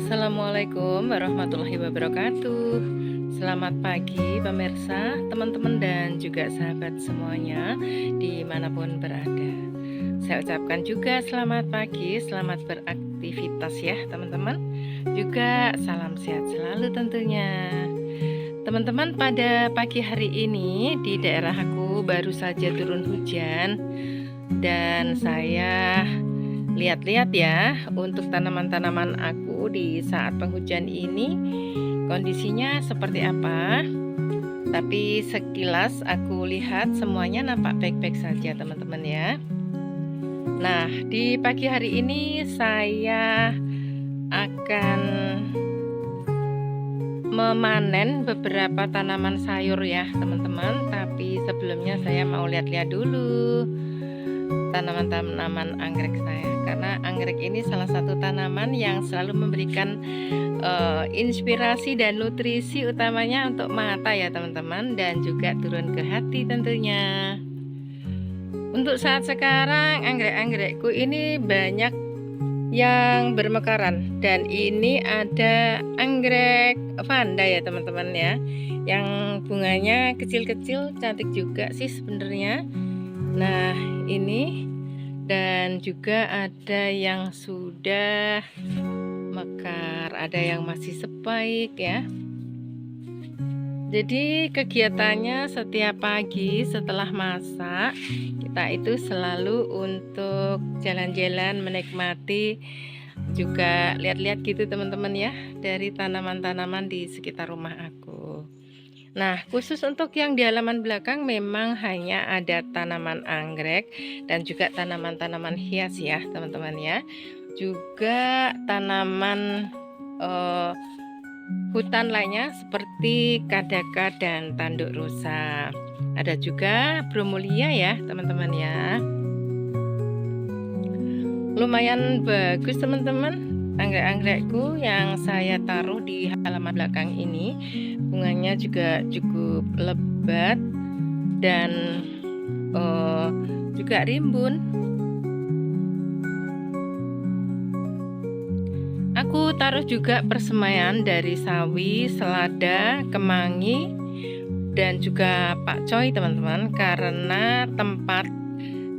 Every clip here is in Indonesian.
Assalamualaikum warahmatullahi wabarakatuh. Selamat pagi pemirsa, teman-teman dan juga sahabat semuanya dimanapun berada. Saya ucapkan juga selamat pagi, selamat beraktivitas ya teman-teman. Juga salam sehat selalu tentunya. Teman-teman, pada pagi hari ini di daerah aku baru saja turun hujan. Dan saya lihat-lihat ya untuk tanaman-tanaman aku di saat penghujan ini kondisinya seperti apa. Tapi sekilas aku lihat semuanya nampak baik-baik saja teman-teman ya. Nah, di pagi hari ini saya akan memanen beberapa tanaman sayur ya teman-teman. Tapi sebelumnya saya mau lihat-lihat dulu tanaman-tanaman anggrek saya, karena anggrek ini salah satu tanaman yang selalu memberikan inspirasi dan nutrisi utamanya untuk mata ya teman-teman, dan juga turun ke hati tentunya. Untuk saat sekarang anggrek-anggrekku ini banyak yang bermekaran, dan ini ada anggrek vanda ya teman-teman ya, yang bunganya kecil-kecil cantik juga sih sebenarnya. Nah ini, dan juga ada yang sudah mekar, ada yang masih sebaik ya. Jadi kegiatannya setiap pagi setelah masak kita itu selalu untuk jalan-jalan, menikmati, juga lihat-lihat gitu teman-teman ya, dari tanaman-tanaman di sekitar rumah aku. Nah, khusus untuk yang di halaman belakang memang hanya ada tanaman anggrek dan juga tanaman-tanaman hias ya teman-teman ya. Juga tanaman hutan lainnya seperti kadaka dan tanduk rusa. Ada juga bromelia ya teman-teman ya. Lumayan bagus teman-teman anggrek-anggrekku yang saya taruh di halaman belakang ini. Bunganya juga cukup lebat dan juga rimbun. Aku taruh juga persemaian dari sawi, selada, kemangi, dan juga pakcoy teman-teman, karena tempat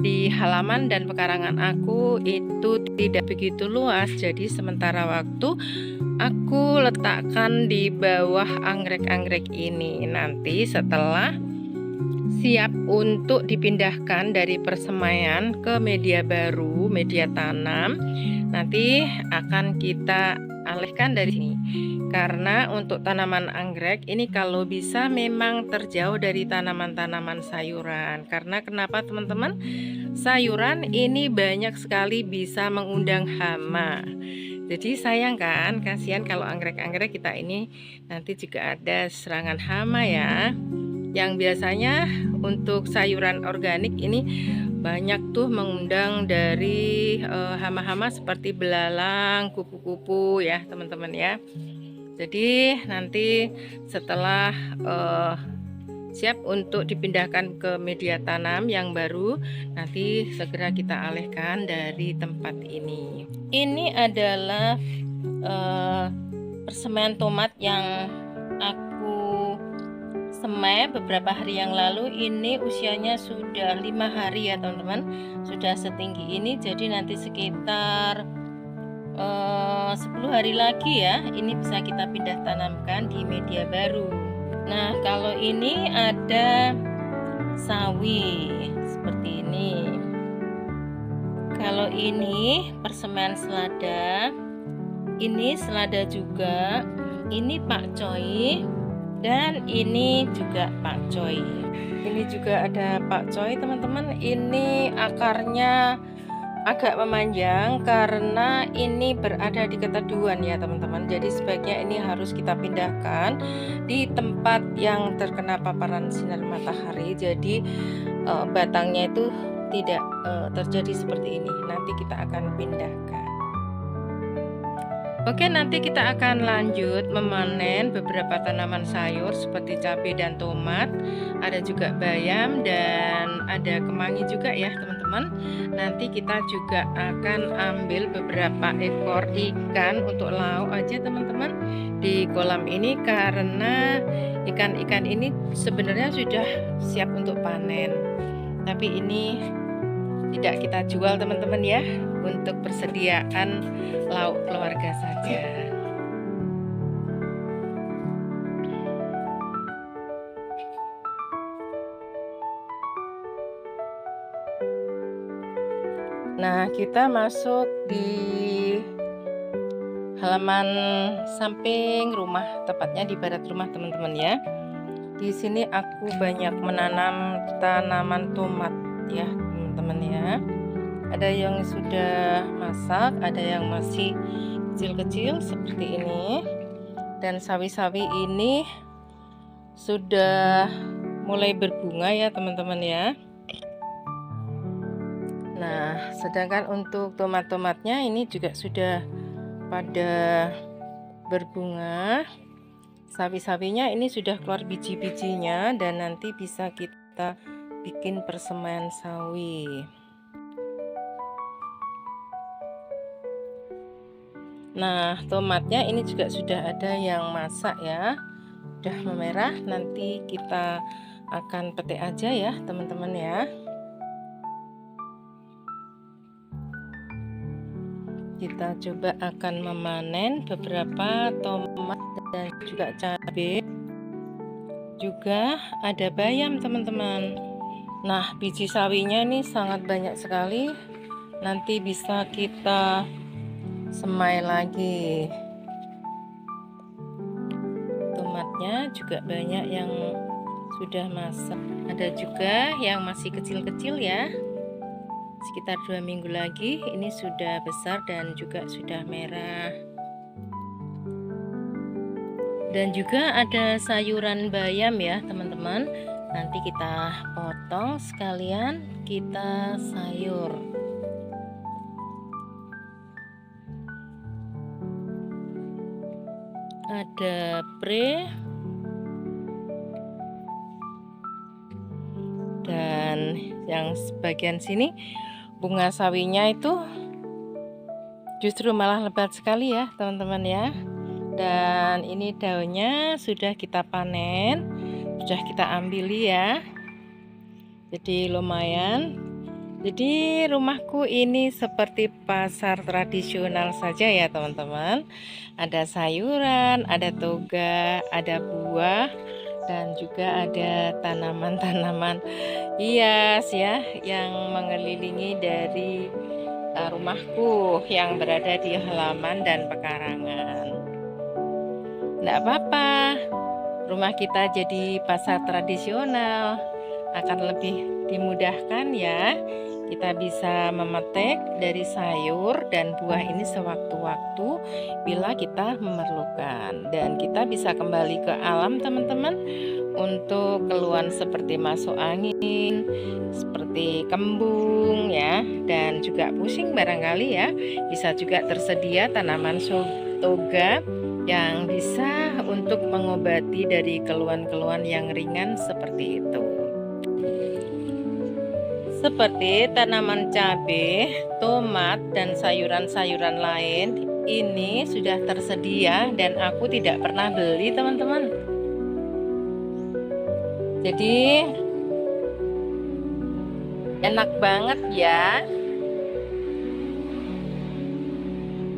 di halaman dan pekarangan aku itu tidak begitu luas. Jadi sementara waktu aku letakkan di bawah anggrek-anggrek ini. Nanti setelah siap untuk dipindahkan dari persemaian ke media baru, media tanam, nanti akan kita alihkan dari sini. Karena untuk tanaman anggrek ini kalau bisa memang terjauh dari tanaman-tanaman sayuran. Karena kenapa teman-teman? Sayuran ini banyak sekali bisa mengundang hama. Jadi sayang kan, kasihan kalau anggrek-anggrek kita ini nanti juga ada serangan hama ya. Yang biasanya untuk sayuran organik ini banyak tuh mengundang dari hama-hama seperti belalang, kupu-kupu ya teman-teman ya. Jadi nanti setelah siap untuk dipindahkan ke media tanam yang baru, nanti segera kita alihkan dari tempat ini. Ini adalah persemaian tomat yang aku semai beberapa hari yang lalu. Ini usianya sudah 5 hari ya teman-teman, sudah setinggi ini. Jadi nanti sekitar 10 hari lagi ya, ini bisa kita pindah tanamkan di media baru. Nah, kalau ini ada sawi seperti ini. Kalau ini persemaian selada, ini selada juga, ini pakcoy, dan ini juga pakcoy. Ini juga ada pakcoy teman-teman. Ini akarnya agak memanjang karena ini berada di keteduhan ya teman-teman. Jadi sebaiknya ini harus kita pindahkan di tempat yang terkena paparan sinar matahari. Jadi batangnya itu tidak terjadi seperti ini. Nanti kita akan pindahkan. Oke, nanti kita akan lanjut memanen beberapa tanaman sayur seperti cabai dan tomat. Ada juga bayam dan ada kemangi juga ya teman-teman. teman-teman. Nanti kita juga akan ambil beberapa ekor ikan untuk lauk aja teman-teman di kolam ini, karena ikan-ikan ini sebenarnya sudah siap untuk panen, tapi ini tidak kita jual teman-teman ya, untuk persediaan lauk keluarga saja. Nah, kita masuk di halaman samping rumah, tepatnya di barat rumah teman-teman ya. Di sini aku banyak menanam tanaman tomat ya teman-teman ya. Ada yang sudah masak, ada yang masih kecil-kecil seperti ini. Dan sawi-sawi ini sudah mulai berbunga ya teman-teman ya. Nah, sedangkan untuk tomat-tomatnya ini juga sudah pada berbunga. Sawi-sawinya ini sudah keluar biji-bijinya dan nanti bisa kita bikin persemaian sawi. Nah, tomatnya ini juga sudah ada yang masak ya, sudah memerah. Nanti kita akan petik aja ya teman-teman ya. Kita coba akan memanen beberapa tomat dan juga cabai, juga ada bayam teman-teman. Nah, biji sawinya ini sangat banyak sekali, nanti bisa kita semai lagi. Tomatnya juga banyak yang sudah masak, ada juga yang masih kecil-kecil ya, sekitar 2 minggu lagi ini sudah besar dan juga sudah merah. Dan juga ada sayuran bayam ya teman-teman, nanti kita potong sekalian kita sayur. Ada pre dan yang sebagian sini bunga sawinya itu justru malah lebat sekali ya teman-teman ya. Dan ini daunnya sudah kita panen, sudah kita ambili ya, jadi lumayan. Jadi rumahku ini seperti pasar tradisional saja ya teman-teman. Ada sayuran, ada toga, ada buah, dan juga ada tanaman-tanaman hias ya yang mengelilingi dari rumahku yang berada di halaman dan pekarangan. Tidak apa-apa, rumah kita jadi pasar tradisional, akan lebih dimudahkan ya. Kita bisa memetik dari sayur dan buah ini sewaktu-waktu bila kita memerlukan, dan kita bisa kembali ke alam teman-teman untuk keluhan seperti masuk angin, seperti kembung ya, dan juga pusing barangkali ya. Bisa juga tersedia tanaman toga yang bisa untuk mengobati dari keluhan-keluhan yang ringan seperti itu. Seperti tanaman cabai, tomat, dan sayuran-sayuran lain ini sudah tersedia dan aku tidak pernah beli teman-teman. Jadi enak banget ya.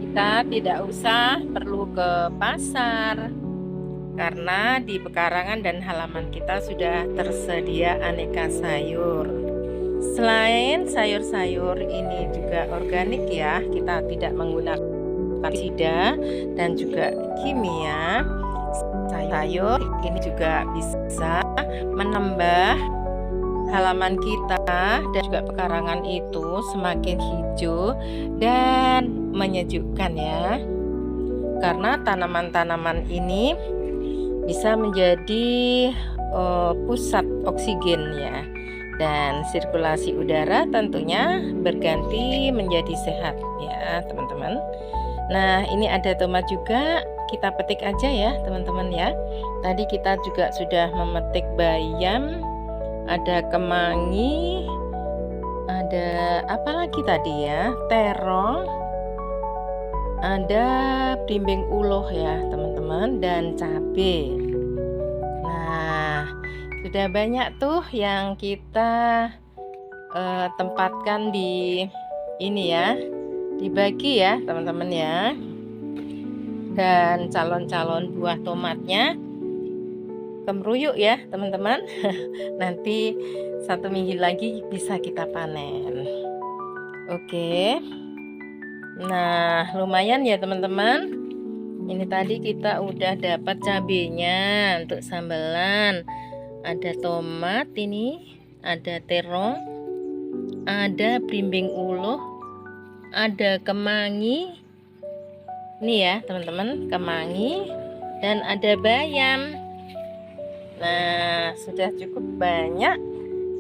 Kita tidak usah perlu ke pasar, karena di pekarangan dan halaman kita sudah tersedia aneka sayur. Selain sayur-sayur ini juga organik ya, kita tidak menggunakan pestisida dan juga kimia. Sayur ini juga bisa menambah halaman kita dan juga pekarangan itu semakin hijau dan menyejukkan ya, karena tanaman-tanaman ini bisa menjadi pusat oksigen ya, dan sirkulasi udara tentunya berganti menjadi sehat ya teman-teman. Nah, ini ada tomat juga, kita petik aja ya teman-teman ya. Tadi kita juga sudah memetik bayam, ada kemangi, ada ada apa lagi tadi ya? Terong, ada belimbing uloh ya teman-teman, dan cabai. Nah, sudah banyak tuh yang kita tempatkan di ini ya, dibagi ya teman-teman ya. Dan calon-calon buah tomatnya kemeruyuk ya teman-teman. Nanti 1 minggu lagi bisa kita panen. Oke. Nah, lumayan ya teman-teman. Ini tadi kita udah dapat cabenya untuk sambelan. Ada tomat ini, ada terong, ada belimbing uloh, ada kemangi. Ini ya teman-teman, kemangi, dan ada bayam. Nah, sudah cukup banyak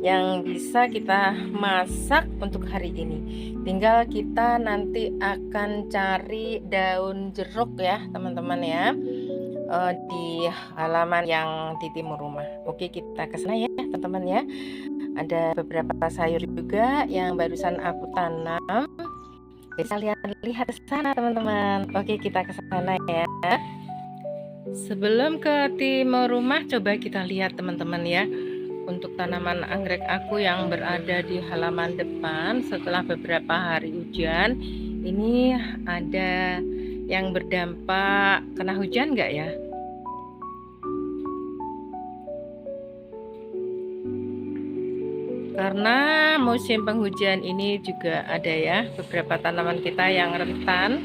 yang bisa kita masak untuk hari ini. Tinggal kita nanti akan cari daun jeruk ya teman-teman ya, di halaman yang di timur rumah. Oke, kita ke sana ya teman-teman ya. Ada beberapa sayur juga yang barusan aku tanam. Bisa lihat ke sana teman-teman. Oke, kita ke sana ya. Sebelum ke timur rumah, coba kita lihat teman-teman ya, untuk tanaman anggrek aku yang berada di halaman depan. Setelah beberapa hari hujan, ini ada yang berdampak kena hujan nggak ya? Karena musim penghujan ini juga ada ya beberapa tanaman kita yang rentan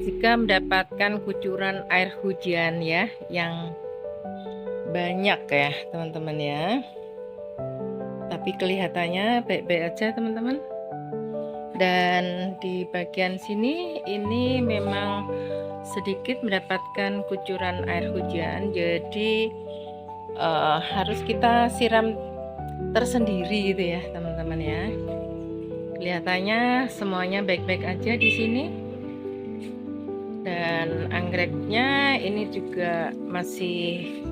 jika mendapatkan kucuran air hujan ya, yang banyak ya teman-teman ya. Tapi kelihatannya baik-baik aja teman-teman. Dan di bagian sini ini memang sedikit mendapatkan kucuran air hujan, jadi harus kita siram tersendiri gitu ya teman-teman ya. Kelihatannya semuanya baik-baik aja di sini. Dan anggreknya ini juga masih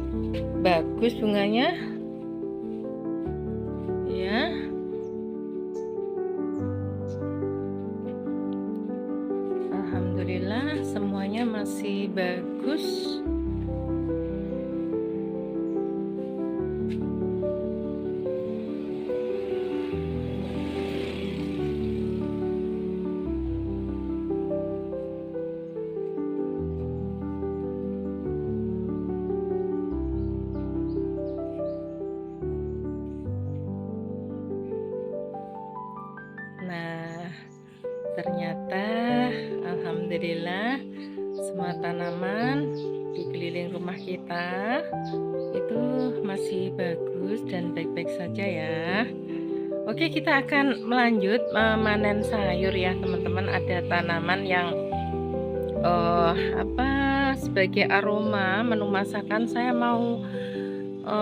bagus bunganya ya. Alhamdulillah semuanya masih bagus. Nah, ternyata alhamdulillah semua tanaman di keliling rumah kita itu masih bagus dan baik-baik saja ya. Oke, kita akan melanjut memanen sayur ya teman-teman. Ada tanaman yang sebagai aroma menu masakan, saya mau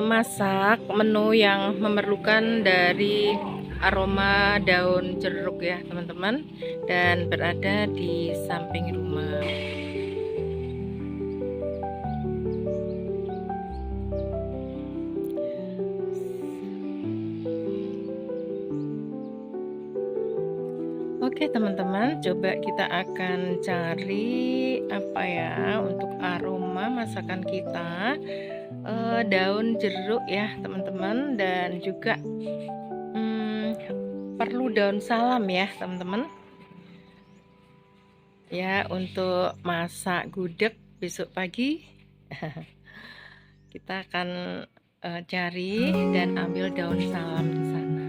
masak menu yang memerlukan dari aroma daun jeruk ya teman-teman, dan berada di samping rumah. Oke teman-teman, coba kita akan cari apa ya untuk aroma masakan kita. Daun jeruk ya teman-teman, dan juga perlu daun salam ya teman-teman ya, untuk masak gudeg besok pagi. Kita akan cari dan ambil daun salam di sana.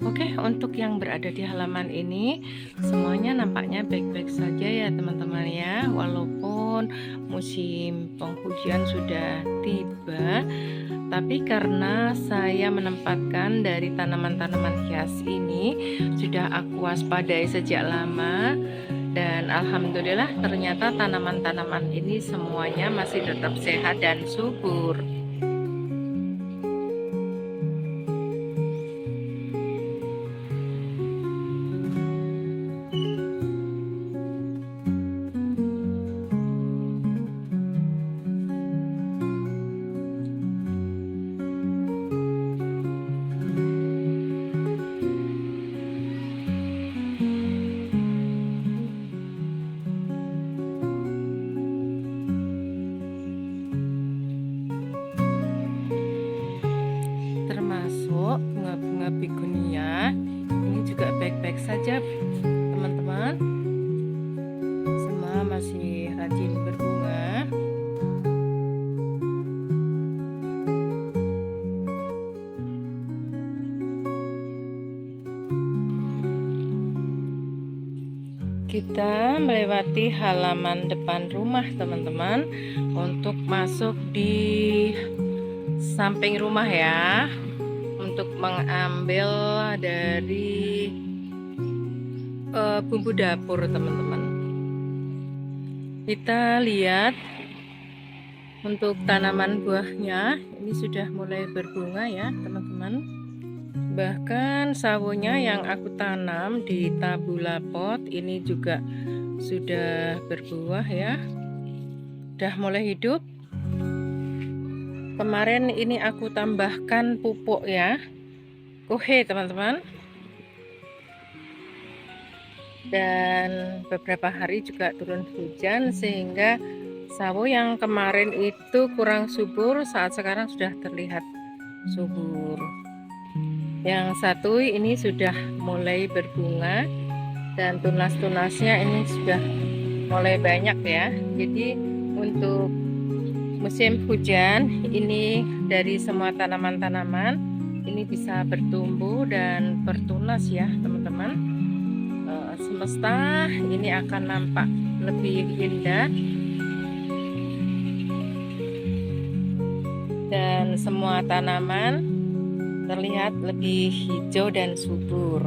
Oke, untuk yang berada di halaman ini semuanya nampaknya baik-baik saja ya teman-teman ya. Walaupun musim penghujan sudah tiba, tapi karena saya menempatkan dari tanaman-tanaman hias ini sudah aku waspadai sejak lama, dan alhamdulillah ternyata tanaman-tanaman ini semuanya masih tetap sehat dan subur. kita melewati halaman depan rumah teman-teman untuk masuk di samping rumah ya, untuk mengambil dari bumbu dapur teman-teman. Kita lihat untuk tanaman buahnya ini sudah mulai berbunga ya teman-teman. Bahkan sawonya yang aku tanam di tabula pot ini juga sudah berbuah ya, sudah mulai hidup. Kemarin ini aku tambahkan pupuk ya, kohe teman-teman, dan beberapa hari juga turun hujan sehingga sawo yang kemarin itu kurang subur saat sekarang sudah terlihat subur. Yang satu ini sudah mulai berbunga dan tunas-tunasnya ini sudah mulai banyak ya. Jadi untuk musim hujan ini dari semua tanaman-tanaman ini bisa bertumbuh dan bertunas ya teman-teman. Semesta ini akan nampak lebih indah dan semua tanaman terlihat lebih hijau dan subur,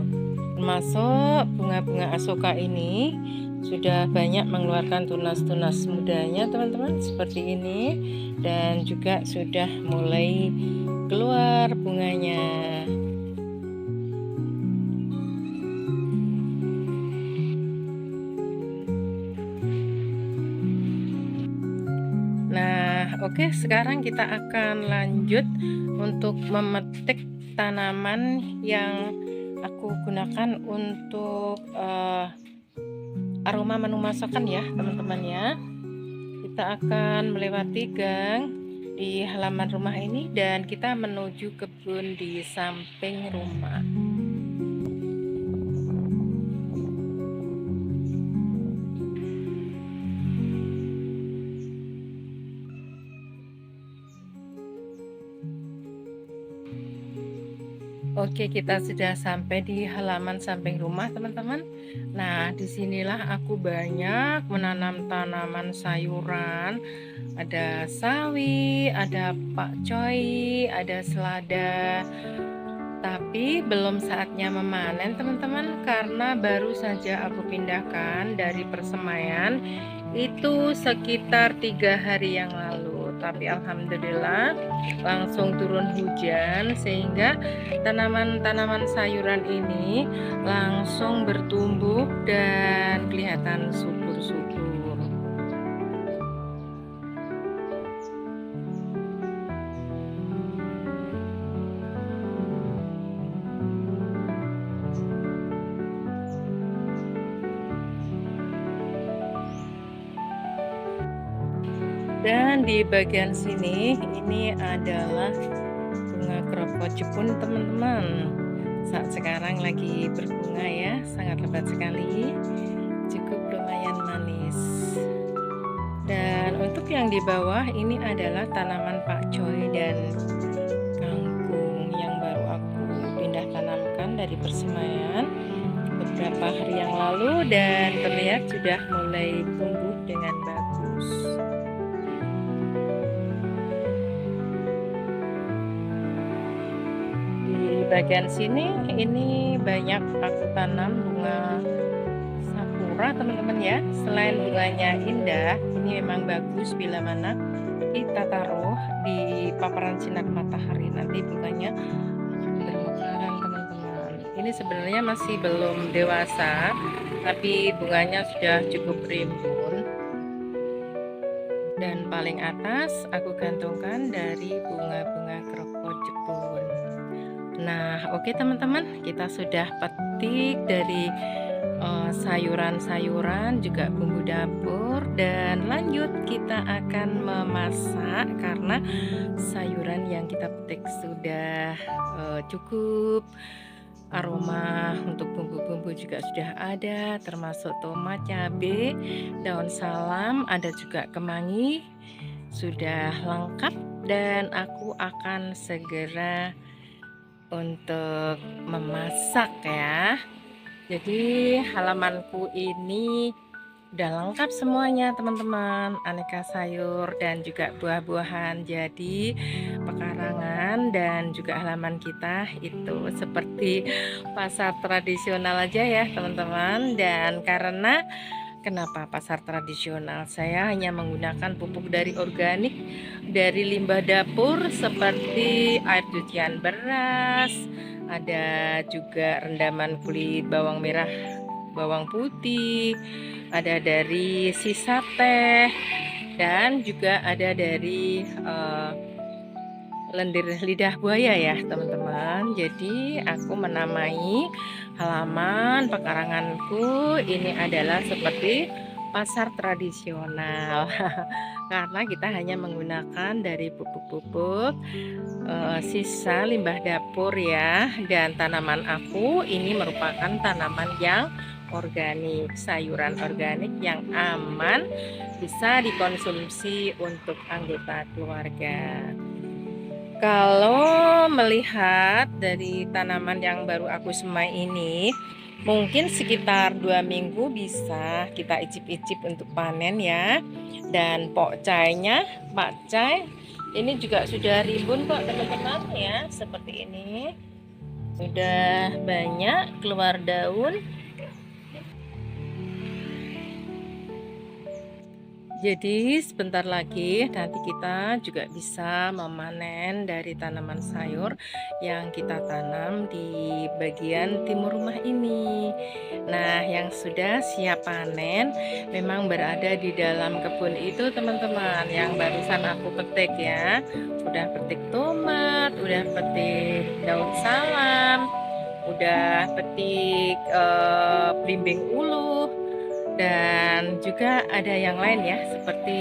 termasuk bunga-bunga asoka ini sudah banyak mengeluarkan tunas-tunas mudanya teman-teman seperti ini, dan juga sudah mulai keluar bunganya. Nah, oke, sekarang kita akan lanjut untuk memetik tanaman yang aku gunakan untuk aroma menu masakan ya teman-teman ya. Kita akan melewati gang di halaman rumah ini dan kita menuju kebun di samping rumah. Oke, kita sudah sampai di halaman samping rumah teman-teman. Nah, disinilah aku banyak menanam tanaman sayuran. Ada sawi, ada pakcoy, ada selada. Tapi belum saatnya memanen teman-teman, karena baru saja aku pindahkan dari persemaian itu sekitar 3 hari yang lalu. Tapi alhamdulillah langsung turun hujan sehingga tanaman-tanaman sayuran ini langsung bertumbuh dan kelihatan subur-subur. Dan di bagian sini ini adalah bunga kropot Jepun teman-teman. Saat sekarang lagi berbunga ya, sangat lebat sekali, cukup lumayan manis. Dan untuk yang di bawah ini adalah tanaman pakcoy dan kangkung yang baru aku pindah tanamkan dari persemaian beberapa hari yang lalu dan terlihat sudah mulai tumbuh dengan bagus. Bagian sini ini banyak aku tanam bunga sakura teman-teman ya. Selain bunganya indah, ini memang bagus bila mana kita taruh di paparan sinar matahari, nanti bunganya bermekaran teman-teman. Ini sebenarnya masih belum dewasa, tapi bunganya sudah cukup rimbun. Dan paling atas aku gantungkan dari bunga-bunga kropot Jepun. Nah, oke teman-teman, kita sudah petik dari sayuran-sayuran juga bumbu dapur, dan lanjut kita akan memasak karena sayuran yang kita petik sudah cukup. Aroma untuk bumbu-bumbu juga sudah ada, termasuk tomat, cabai, daun salam, ada juga kemangi, sudah lengkap. Dan aku akan segera untuk memasak ya. Jadi halamanku ini udah lengkap semuanya teman-teman, aneka sayur dan juga buah-buahan. Jadi pekarangan dan juga halaman kita itu seperti pasar tradisional aja ya teman-teman. Dan karena kenapa pasar tradisional? Saya hanya menggunakan pupuk dari organik, dari limbah dapur seperti air cucian beras, ada juga rendaman kulit bawang merah, bawang putih, ada dari sisa teh, dan juga ada dari lendir lidah buaya ya teman-teman. Jadi aku menamai halaman pekaranganku ini adalah seperti pasar tradisional karena kita hanya menggunakan dari pupuk-pupuk sisa limbah dapur ya. Dan tanaman aku ini merupakan tanaman yang organik, sayuran organik yang aman, bisa dikonsumsi untuk anggota keluarga. Kalau melihat dari tanaman yang baru aku semai ini, mungkin sekitar 2 minggu bisa kita icip-icip untuk panen ya. Dan pokcainya, pakcai ini juga sudah rimbun kok teman-teman ya, seperti ini. Sudah banyak keluar daun. Jadi sebentar lagi nanti kita juga bisa memanen dari tanaman sayur yang kita tanam di bagian timur rumah ini. Nah, yang sudah siap panen memang berada di dalam kebun itu teman-teman, yang barusan aku petik ya. Udah petik tomat, udah petik daun salam, udah petik belimbing uluh, dan juga ada yang lain ya seperti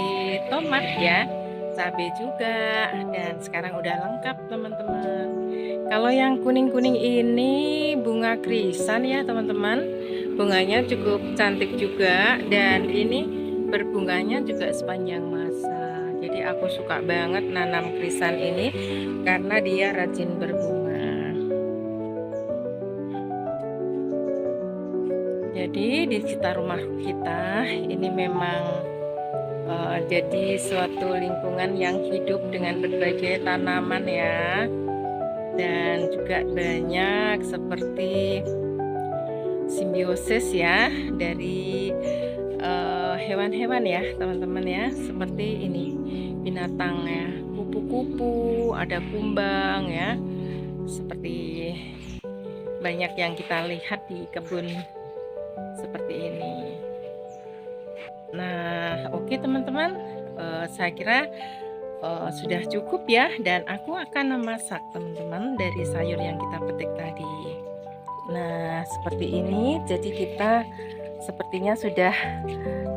tomat ya, cabai juga, dan sekarang udah lengkap teman-teman. Kalau yang kuning-kuning ini bunga krisan ya teman-teman, bunganya cukup cantik juga dan ini berbunganya juga sepanjang masa. Jadi aku suka banget nanam krisan ini karena dia rajin berbunga. Jadi di sekitar rumah kita ini memang jadi suatu lingkungan yang hidup dengan berbagai tanaman ya, dan juga banyak seperti simbiosis ya dari hewan-hewan ya teman-teman ya, seperti ini binatang ya, kupu-kupu, ada kumbang ya, seperti banyak yang kita lihat di kebun seperti ini. Nah, oke teman-teman, saya kira sudah cukup ya, dan aku akan memasak teman-teman dari sayur yang kita petik tadi. Nah, seperti ini. Jadi kita sepertinya sudah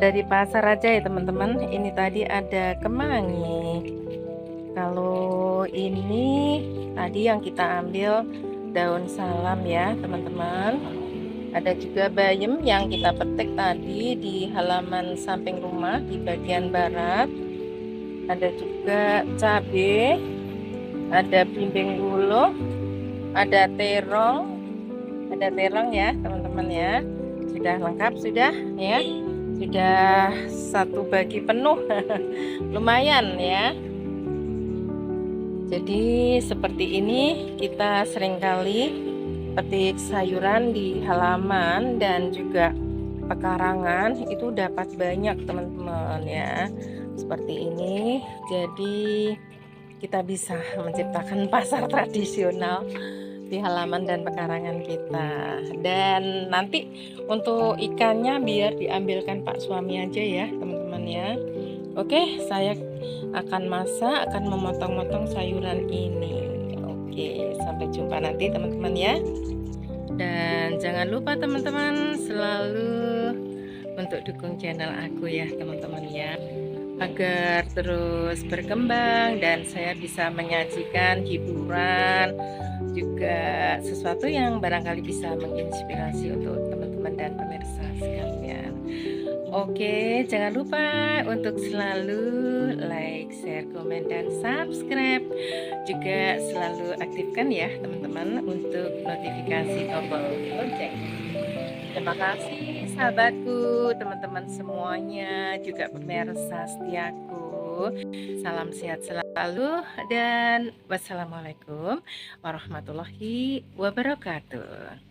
dari pasar aja ya teman-teman. Ini tadi ada kemangi. Kalau ini tadi yang kita ambil daun salam ya teman-teman. Ada juga bayam yang kita petik tadi di halaman samping rumah di bagian barat. Ada juga cabai, ada belimbing buluh, ada terong ya teman-teman ya. Sudah lengkap sudah ya. Sudah satu bagi penuh. Lumayan ya. Jadi seperti ini kita seringkali petik sayuran di halaman dan juga pekarangan itu dapat banyak teman-teman ya, seperti ini. Jadi kita bisa menciptakan pasar tradisional di halaman dan pekarangan kita. Dan nanti untuk ikannya biar diambilkan Pak suami aja ya teman-teman ya. Oke, saya akan masak, akan memotong-motong sayuran ini. Oke, sampai jumpa nanti teman-teman ya. Dan jangan lupa teman-teman selalu untuk dukung channel aku ya teman-teman ya, agar terus berkembang dan saya bisa menyajikan hiburan juga sesuatu yang barangkali bisa menginspirasi untuk teman-teman dan pemirsa sekalian. Oke, jangan lupa untuk selalu like, share, komen, dan subscribe. Juga selalu aktifkan ya teman-teman untuk notifikasi tombol lonceng. Terima kasih sahabatku, teman-teman semuanya, juga pemirsa setiaku. Salam sehat selalu dan wassalamualaikum warahmatullahi wabarakatuh.